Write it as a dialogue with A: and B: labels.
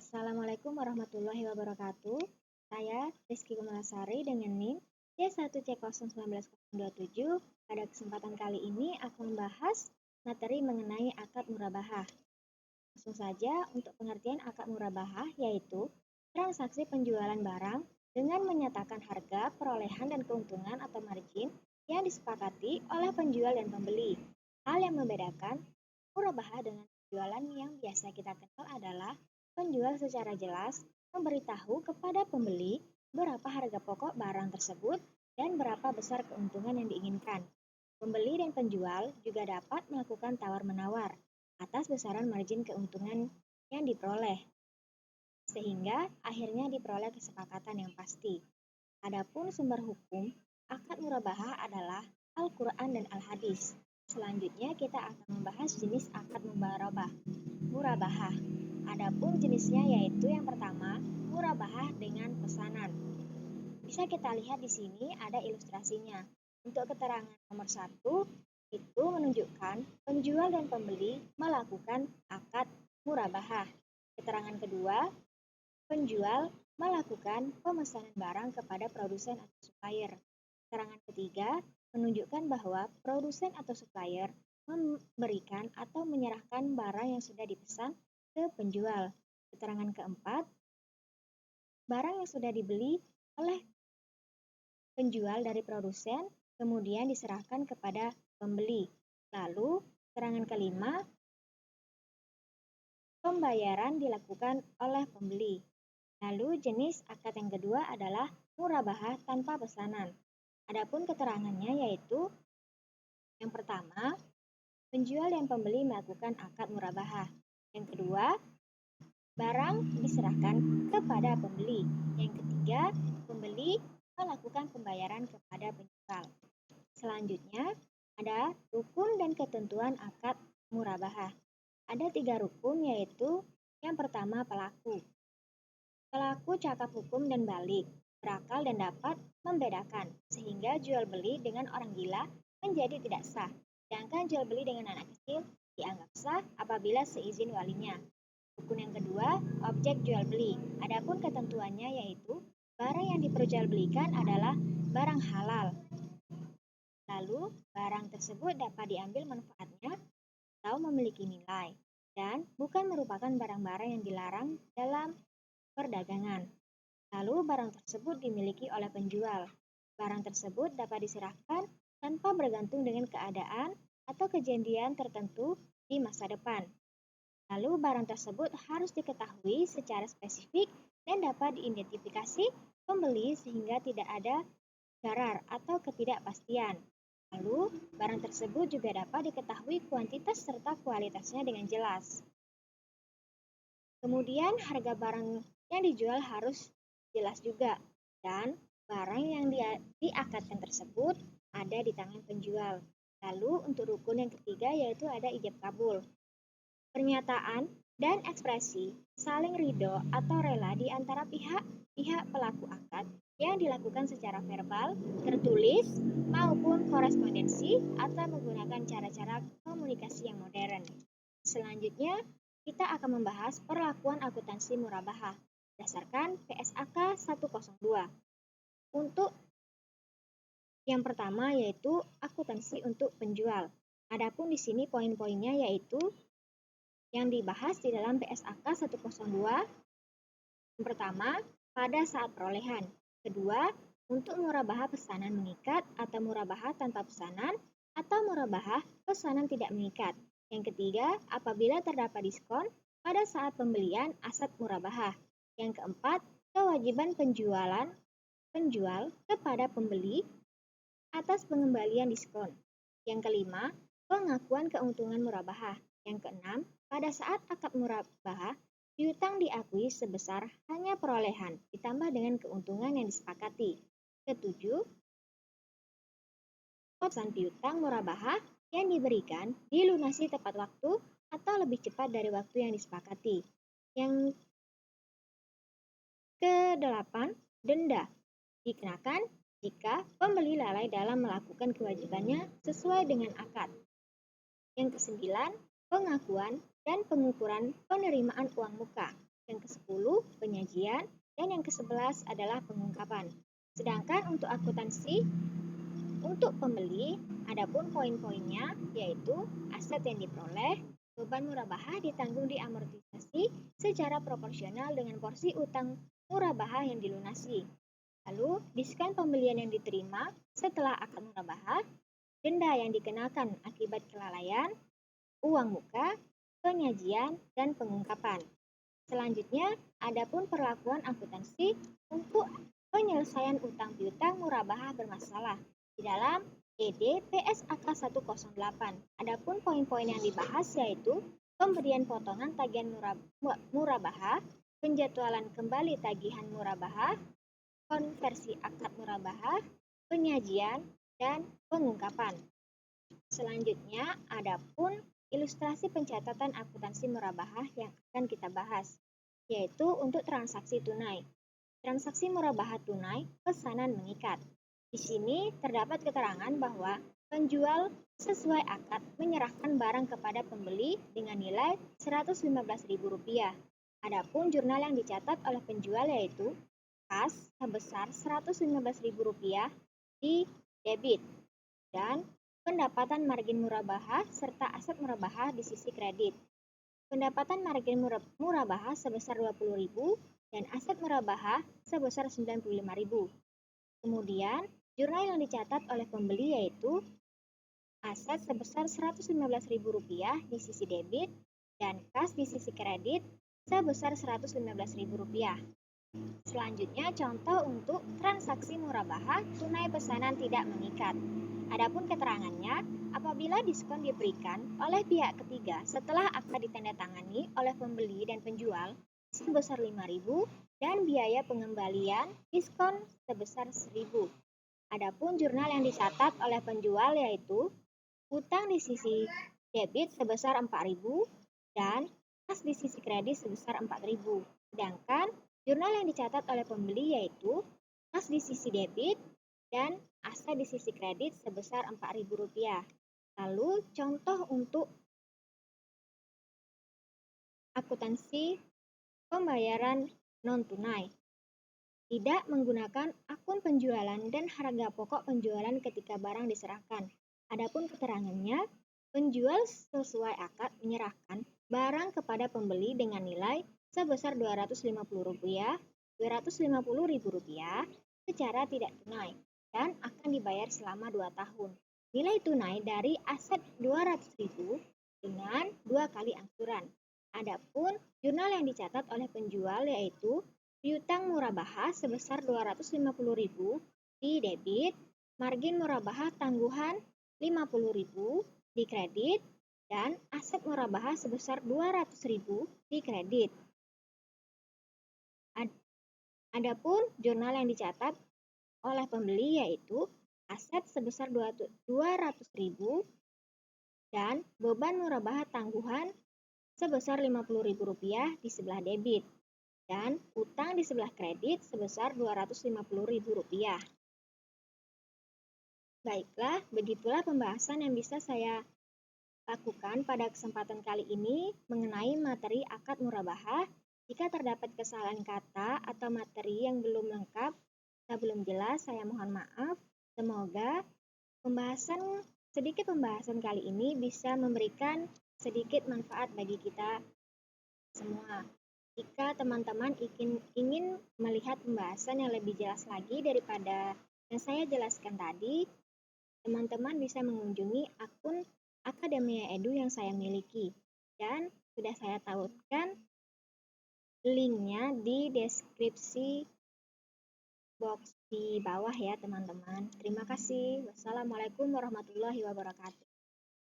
A: Assalamualaikum warahmatullahi wabarakatuh. Saya Rizky Kumalasari dengan NIM C1C01927. Pada kesempatan kali ini akan membahas materi mengenai akad murabahah. Langsung saja untuk pengertian akad murabahah yaitu transaksi penjualan barang dengan menyatakan harga, perolehan dan keuntungan atau margin yang disepakati oleh penjual dan pembeli. Hal yang membedakan murabahah dengan penjualan yang biasa kita kenal adalah penjual secara jelas memberitahu kepada pembeli berapa harga pokok barang tersebut dan berapa besar keuntungan yang diinginkan. Pembeli dan penjual juga dapat melakukan tawar-menawar atas besaran margin keuntungan yang diperoleh, sehingga akhirnya diperoleh kesepakatan yang pasti. Adapun sumber hukum akad murabahah adalah Al-Quran dan Al-Hadis. Selanjutnya kita akan membahas jenis akad murabahah. Adapun jenisnya yaitu yang pertama, murabahah dengan pesanan. Bisa kita lihat di sini ada ilustrasinya. Untuk keterangan nomor 1 itu menunjukkan penjual dan pembeli melakukan akad murabahah. Keterangan kedua, penjual melakukan pemesanan barang kepada produsen atau supplier. Keterangan ketiga menunjukkan bahwa produsen atau supplier memberikan atau menyerahkan barang yang sudah dipesan ke penjual. Keterangan keempat, barang yang sudah dibeli oleh penjual dari produsen kemudian diserahkan kepada pembeli. Lalu, keterangan kelima, pembayaran dilakukan oleh pembeli. Lalu, jenis akad yang kedua adalah murabahah tanpa pesanan. Adapun keterangannya yaitu yang pertama, penjual dan pembeli melakukan akad murabahah. Yang kedua, barang diserahkan kepada pembeli. Yang ketiga, pembeli melakukan pembayaran kepada penjual. Selanjutnya, ada rukun dan ketentuan akad murabahah. Ada 3 rukun yaitu yang pertama pelaku. Pelaku cakap hukum dan balik, berakal dan dapat membedakan, sehingga jual beli dengan orang gila menjadi tidak sah. Sedangkan jual beli dengan anak kecil dianggap sah apabila seizin walinya. Rukun yang kedua, objek jual beli. Adapun ketentuannya yaitu barang yang diperjualbelikan adalah barang halal. Lalu, barang tersebut dapat diambil manfaatnya atau memiliki nilai dan bukan merupakan barang-barang yang dilarang dalam perdagangan. Lalu, barang tersebut dimiliki oleh penjual. Barang tersebut dapat diserahkan tanpa bergantung dengan keadaan atau kejadian tertentu di masa depan. Lalu barang tersebut harus diketahui secara spesifik dan dapat diidentifikasi pembeli sehingga tidak ada garar atau ketidakpastian. Lalu barang tersebut juga dapat diketahui kuantitas serta kualitasnya dengan jelas. Kemudian harga barang yang dijual harus jelas juga dan barang yang diakadkan tersebut ada di tangan penjual. Lalu untuk rukun yang ketiga yaitu ada ijab kabul. Pernyataan dan ekspresi saling ridho atau rela di antara pihak pelaku akad yang dilakukan secara verbal, tertulis, maupun korespondensi atau menggunakan cara-cara komunikasi yang modern. Selanjutnya, kita akan membahas perlakuan akuntansi murabahah berdasarkan PSAK 102. Untuk yang pertama yaitu akuntansi untuk penjual. Adapun di sini poin-poinnya yaitu yang dibahas di dalam PSAK 102. Yang pertama, pada saat perolehan. Kedua, untuk murabahah pesanan mengikat atau murabahah tanpa pesanan atau murabahah pesanan tidak mengikat. Yang ketiga, apabila terdapat diskon pada saat pembelian aset murabahah. Yang keempat, kewajiban penjual kepada pembeli atas pengembalian diskon. Yang kelima, pengakuan keuntungan murabahah. Yang keenam, pada saat akad murabahah, piutang diakui sebesar hanya perolehan ditambah dengan keuntungan yang disepakati. Ketujuh, pesan piutang murabahah yang diberikan dilunasi tepat waktu atau lebih cepat dari waktu yang disepakati. Yang kedelapan, denda dikenakan jika pembeli lalai dalam melakukan kewajibannya sesuai dengan akad. Yang kesembilan, pengakuan dan pengukuran penerimaan uang muka. yang ke-10 penyajian, dan yang ke-11 adalah pengungkapan. Sedangkan untuk akuntansi, untuk pembeli, adapun poin-poinnya yaitu aset yang diperoleh, beban murabahah ditanggung di amortisasi secara proporsional dengan porsi utang murabahah yang dilunasi. Lalu, diskon pembelian yang diterima setelah akad murabahah, denda yang dikenakan akibat kelalaian, uang muka, penyajian, dan pengungkapan. Selanjutnya, adapun perlakuan akuntansi untuk penyelesaian utang piutang murabahah bermasalah di dalam ED PSAK 108. Adapun poin-poin yang dibahas yaitu pemberian potongan tagihan murabahah, penjadwalan kembali tagihan murabahah, konversi akad murabahah, penyajian, dan pengungkapan. Selanjutnya, adapun ilustrasi pencatatan akuntansi murabahah yang akan kita bahas, yaitu untuk transaksi tunai. Transaksi murabahah tunai pesanan mengikat. Di sini terdapat keterangan bahwa penjual sesuai akad menyerahkan barang kepada pembeli dengan nilai Rp115.000. Adapun jurnal yang dicatat oleh penjual yaitu kas sebesar Rp115.000 di debit dan pendapatan margin murabahah serta aset murabahah di sisi kredit. Pendapatan margin murabahah sebesar Rp20.000 dan aset murabahah sebesar Rp95.000. Kemudian, jurnal yang dicatat oleh pembeli yaitu aset sebesar Rp115.000 di sisi debit dan kas di sisi kredit sebesar Rp115.000. Selanjutnya, contoh untuk transaksi murabahah tunai pesanan tidak mengikat. Adapun keterangannya, apabila diskon diberikan oleh pihak ketiga setelah akad ditandatangani oleh pembeli dan penjual sebesar Rp5.000 dan biaya pengembalian diskon sebesar Rp1.000. Adapun jurnal yang dicatat oleh penjual yaitu utang di sisi debit sebesar Rp4.000 dan kas di sisi kredit sebesar Rp4.000. Sedangkan jurnal yang dicatat oleh pembeli yaitu kas di sisi debit dan aset di sisi kredit sebesar Rp4.000. Lalu contoh untuk akuntansi pembayaran non-tunai. Tidak menggunakan akun penjualan dan harga pokok penjualan ketika barang diserahkan. Adapun keterangannya, penjual sesuai akad menyerahkan barang kepada pembeli dengan nilai sebesar Rp250.000 secara tidak tunai dan akan dibayar selama 2 tahun. Nilai tunai dari aset Rp200.000 dengan 2 kali angsuran. Adapun jurnal yang dicatat oleh penjual yaitu piutang murabahah sebesar Rp250.000 di debit, margin murabahah tangguhan Rp50.000 di kredit, dan aset murabahah sebesar Rp200.000 di kredit. Adapun jurnal yang dicatat oleh pembeli yaitu aset sebesar Rp200.000 dan beban murabahah tangguhan sebesar Rp50.000 di sebelah debit dan utang di sebelah kredit sebesar Rp250.000. Baiklah, begitulah pembahasan yang bisa saya lakukan pada kesempatan kali ini mengenai materi akad murabahah. Jika terdapat kesalahan kata atau materi yang belum lengkap atau belum jelas, saya mohon maaf. Semoga sedikit pembahasan kali ini bisa memberikan sedikit manfaat bagi kita semua. Jika teman-teman ingin melihat pembahasan yang lebih jelas lagi daripada yang saya jelaskan tadi, teman-teman bisa mengunjungi akun Akademia Edu yang saya miliki. Dan sudah saya tautkan linknya di deskripsi box di bawah ya teman-teman. Terima kasih. Wassalamualaikum warahmatullahi wabarakatuh.